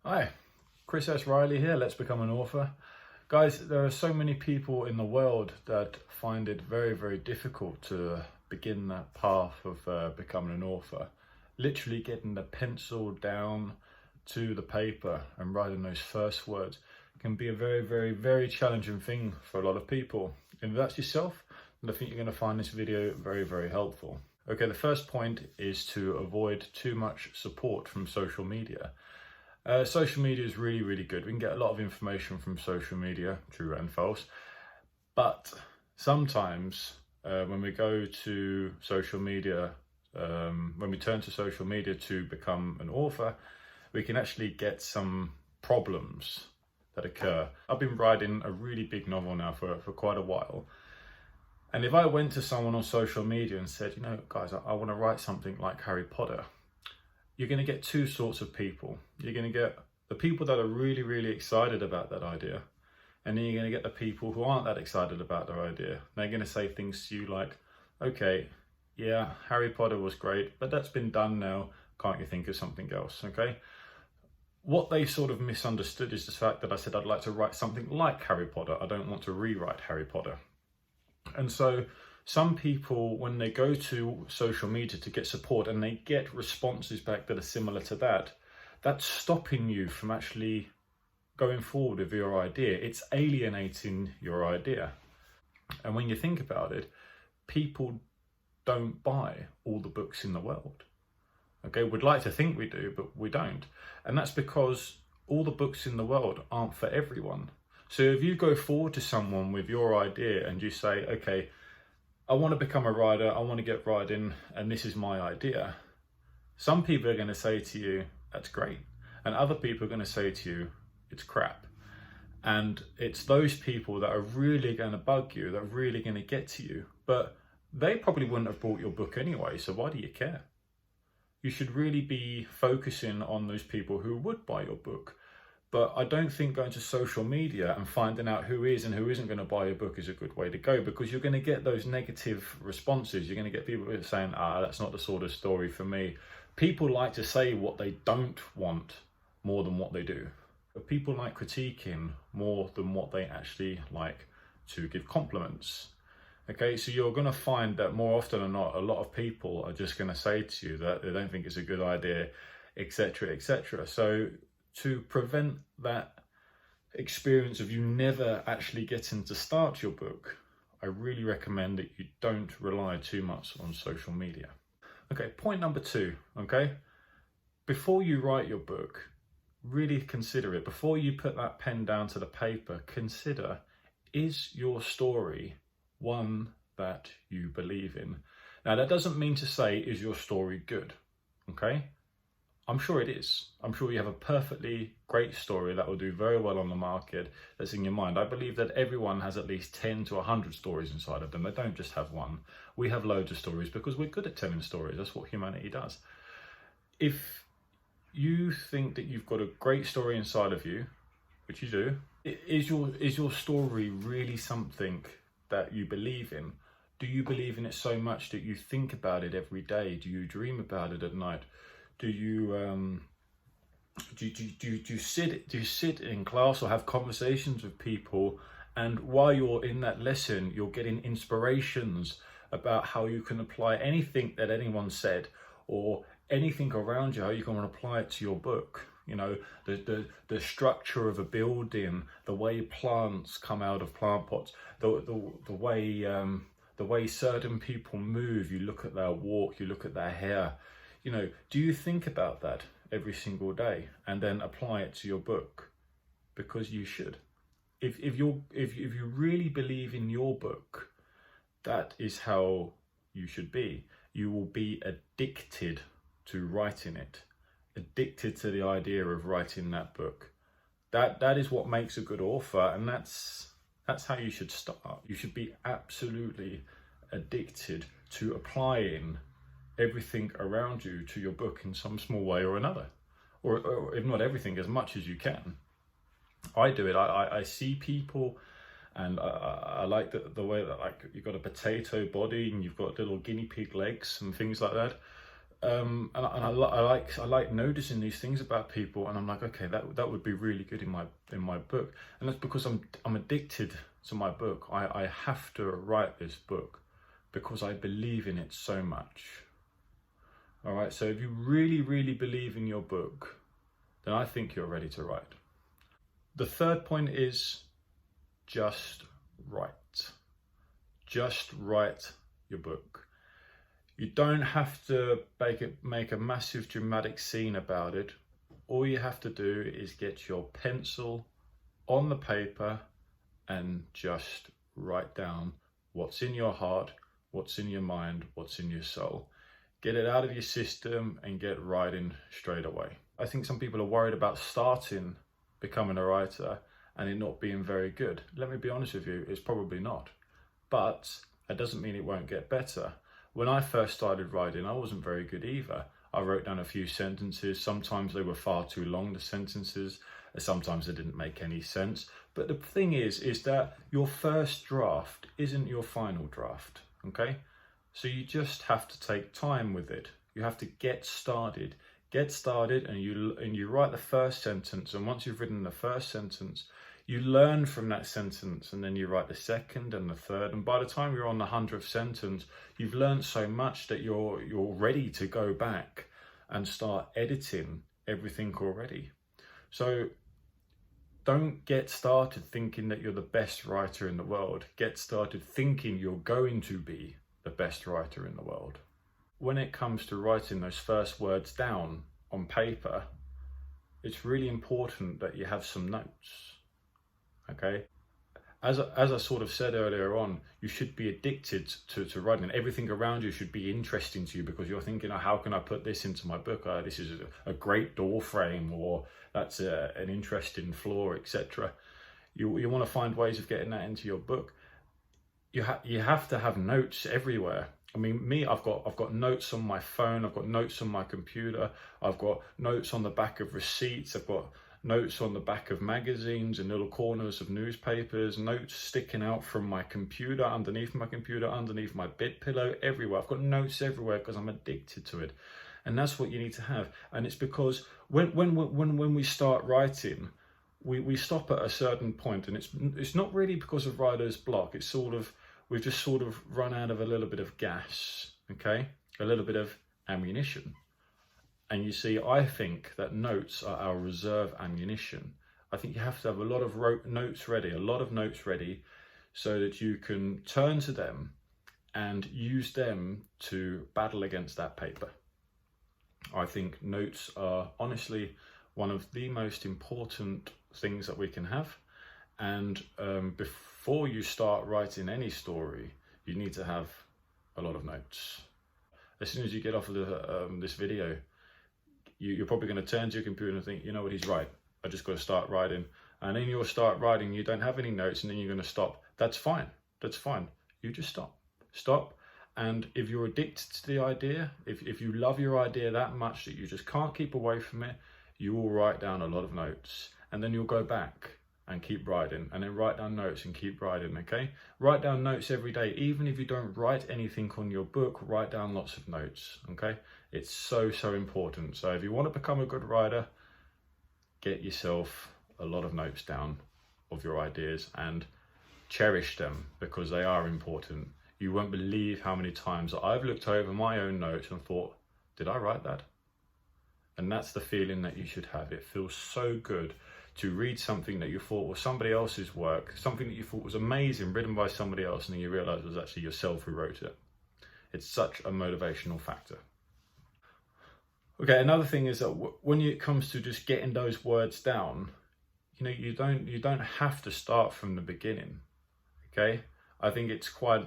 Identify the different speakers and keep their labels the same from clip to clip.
Speaker 1: Hi, Chris S. Riley here. Let's become an author. Guys, there are so many people in the world that find it very, very difficult to begin that path of becoming an author. Literally getting the pencil down to the paper and writing those first words can be a very, very, very challenging thing for a lot of people. And if that's yourself, then I think you're going to find this video very, very helpful. Okay, the first point is to avoid too much support from social media. Social media is really, really good. We can get a lot of information from social media, true and false. But sometimes when we go to social media, when we turn to social media to become an author, we can actually get some problems that occur. I've been writing a really big novel now for quite a while. And if I went to someone on social media and said, you know, guys, I want to write something like Harry Potter, you're going to get two sorts of people. You're going to get the people that are really, really excited about that idea. And then you're going to get the people who aren't that excited about their idea. They're going to say things to you like, okay, yeah, Harry Potter was great, but that's been done now. Can't you think of something else? Okay. What they sort of misunderstood is the fact that I said I'd like to write something like Harry Potter. I don't want to rewrite Harry Potter. And so some people, when they go to social media to get support and they get responses back that are similar to that, that's stopping you from actually going forward with your idea. It's alienating your idea. And when you think about it, people don't buy all the books in the world. Okay, we'd like to think we do, but we don't. And that's because all the books in the world aren't for everyone. So if you go forward to someone with your idea and you say, okay, I want to become a writer, I want to get writing, and this is my idea. Some people are going to say to you, that's great. And other people are going to say to you, it's crap. And it's those people that are really going to bug you, that are really going to get to you. But they probably wouldn't have bought your book anyway, so why do you care? You should really be focusing on those people who would buy your book. But I don't think going to social media and finding out who is and who isn't going to buy your book is a good way to go, because you're going to get those negative responses. You're going to get people saying, that's not the sort of story for me. People like to say what they don't want more than what they do. But people like critiquing more than what they actually like to give compliments. Okay, so you're going to find that more often than not, a lot of people are just going to say to you that they don't think it's a good idea, etc., etc. So to prevent that experience of you never actually getting to start your book, I really recommend that you don't rely too much on social media. Okay, point number 2, okay? Before you write your book, really consider it. Before you put that pen down to the paper, consider, is your story one that you believe in? Now, that doesn't mean to say, is your story good, okay? I'm sure it is. I'm sure you have a perfectly great story that will do very well on the market that's in your mind. I believe that everyone has at least 10 to 100 stories inside of them. They don't just have one. We have loads of stories because we're good at telling stories. That's what humanity does. If you think that you've got a great story inside of you, which you do, is your story really something that you believe in? Do you believe in it so much that you think about it every day? Do you dream about it at night? Do you sit in class or have conversations with people, and while you're in that lesson you're getting inspirations about how you can apply anything that anyone said or anything around you, how you can apply it to your book? You know, the structure of a building, the way plants come out of plant pots, the way certain people move. You look at their walk, you look at their hair. You know, do you think about that every single day and then apply it to your book? Because you should. If you really believe in your book, that is how you should be. You will be addicted to writing it, addicted to the idea of writing that book. That is what makes a good author, and that's how you should start. You should be absolutely addicted to applying everything around you to your book in some small way or another, or if not everything, as much as you can. I do it. I see people, and I like the way that, like, you've got a potato body and you've got little guinea pig legs and things like that. I like noticing these things about people, and I'm like, okay, that would be really good in my book. And that's because I'm addicted to my book. I have to write this book because I believe in it so much. All right, so if you really, really believe in your book, then I think you're ready to write. The third point is just write. Just write your book. You don't have to make a massive dramatic scene about it. All you have to do is get your pencil on the paper and just write down what's in your heart, what's in your mind, what's in your soul. Get it out of your system and get writing straight away. I think some people are worried about starting becoming a writer and it not being very good. Let me be honest with you, it's probably not. But that doesn't mean it won't get better. When I first started writing, I wasn't very good either. I wrote down a few sentences. Sometimes they were far too long, the sentences. Sometimes they didn't make any sense. But the thing is that your first draft isn't your final draft, okay? So you just have to take time with it. You have to get started. Get started and you write the first sentence. And once you've written the first sentence, you learn from that sentence, and then you write the second and the third. And by the time you're on the 100th sentence, you've learned so much that you're ready to go back and start editing everything already. So don't get started thinking that you're the best writer in the world. Get started thinking you're going to be the best writer in the world. When it comes to writing those first words down on paper, it's really important that you have some notes. Okay, as I sort of said earlier on, you should be addicted to writing. Everything around you should be interesting to you because you're thinking, oh, how can I put this into my book? This is a great door frame, or that's an interesting floor, etc. You want to find ways of getting that into your book. You have to have notes everywhere. I mean, I've got notes on my phone. I've got notes on my computer. I've got notes on the back of receipts. I've got notes on the back of magazines and little corners of newspapers, notes sticking out from my computer, underneath my bed pillow, everywhere. I've got notes everywhere because I'm addicted to it. And that's what you need to have. And it's because when we start writing, we stop at a certain point, and it's not really because of writer's block. It's we've just sort of run out of a little bit of gas, okay? A little bit of ammunition. And you see, I think that notes are our reserve ammunition. I think you have to have a lot of notes ready so that you can turn to them and use them to battle against that paper. I think notes are honestly one of the most important things that we can have. And before you start writing any story, you need to have a lot of notes. As soon as you get off of this video, you're probably going to turn to your computer and think, you know what, he's right. I just got to start writing. And then you'll start writing, you don't have any notes, and then you're going to stop. That's fine. That's fine. You just stop. Stop. And if you're addicted to the idea, if you love your idea that much that you just can't keep away from it, you will write down a lot of notes. And then you'll go back and keep writing, and then write down notes and keep writing, okay? Write down notes every day. Even if you don't write anything on your book, write down lots of notes, okay? It's so important. So if you want to become a good writer, get yourself a lot of notes down of your ideas and cherish them, because they are important. You won't believe how many times I've looked over my own notes and thought, did I write that? And that's the feeling that you should have. It feels so good to read something that you thought was somebody else's work, something that you thought was amazing, written by somebody else, and then you realise it was actually yourself who wrote it. It's such a motivational factor. Okay, another thing is that when it comes to just getting those words down, you know, you don't have to start from the beginning. Okay, I think it's quite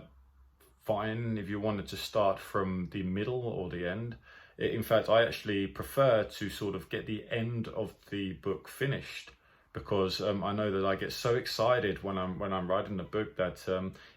Speaker 1: fine if you wanted to start from the middle or the end. In fact, I actually prefer to sort of get the end of the book finished, because I know that I get so excited when I'm writing the book that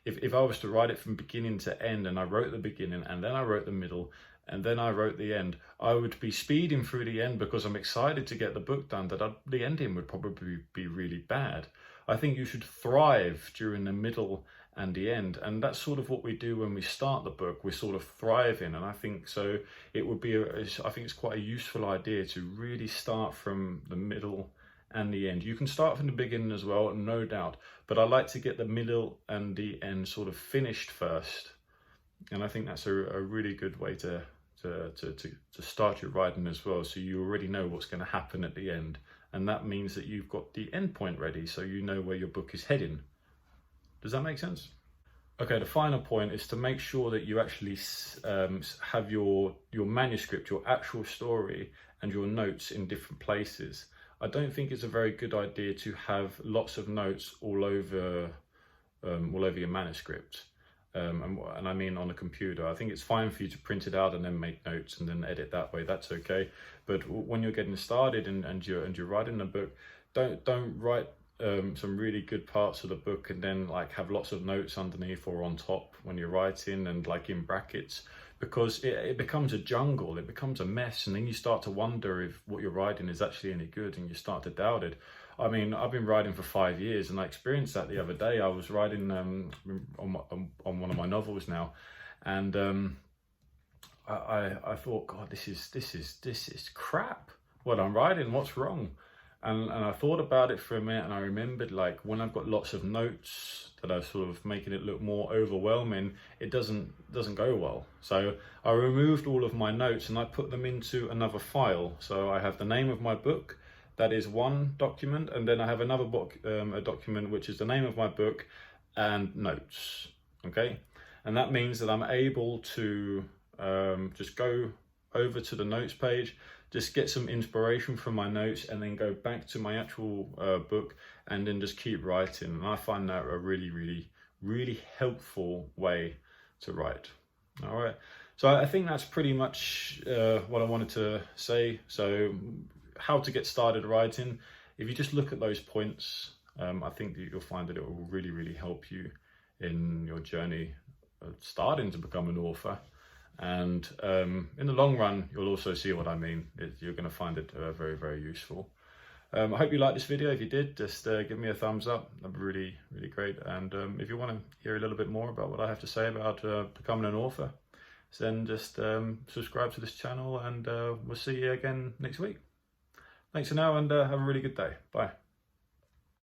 Speaker 1: if I was to write it from beginning to end, and I wrote the beginning and then I wrote the middle and then I wrote the end, I would be speeding through the end because I'm excited to get the book done, that the ending would probably be really bad. I think you should thrive during the middle and the end. And that's sort of what we do when we start the book. We're sort of thriving, and I think so it would be I think it's quite a useful idea to really start from the middle and the end. You can start from the beginning as well, no doubt, but I like to get the middle and the end sort of finished first, and I think that's a really good way to start your writing as well, so you already know what's going to happen at the end, and that means that you've got the end point ready, so you know where your book is heading. Does that make sense? Okay, the final point is to make sure that you actually have your manuscript, your actual story, and your notes in different places. I don't think it's a very good idea to have lots of notes all over your manuscript. And I mean on a computer. I think it's fine for you to print it out and then make notes and then edit that way. That's okay. But when you're getting started and you're writing a book, don't write some really good parts of the book and then like have lots of notes underneath or on top when you're writing and like in brackets, because it becomes a jungle, it becomes a mess, and then you start to wonder if what you're writing is actually any good and you start to doubt it. I mean, I've been writing for 5 years and I experienced that the other day. I was writing on one of my novels now, and I thought, God, this is crap. What I'm writing, what's wrong? And I thought about it for a minute, and I remembered, like, when I've got lots of notes that are sort of making it look more overwhelming, it doesn't go well. So I removed all of my notes and I put them into another file. So I have the name of my book, that is one document, and then I have another book, a document which is the name of my book and notes. Okay, and that means that I'm able to just go over to the notes page, just get some inspiration from my notes, and then go back to my actual book and then just keep writing. And I find that a really helpful way to write. All right, so I think that's pretty much what I wanted to say. So how to get started writing, if you just look at those points, I think that you'll find that it will really help you in your journey of starting to become an author. And in the long run, you'll also see what I mean. You're going to find it very useful. I hope you liked this video. If you did, just give me a thumbs up. That'd be really great. And if you want to hear a little bit more about what I have to say about becoming an author, then just subscribe to this channel, and we'll see you again next week. Thanks for now, and have a really good day. Bye.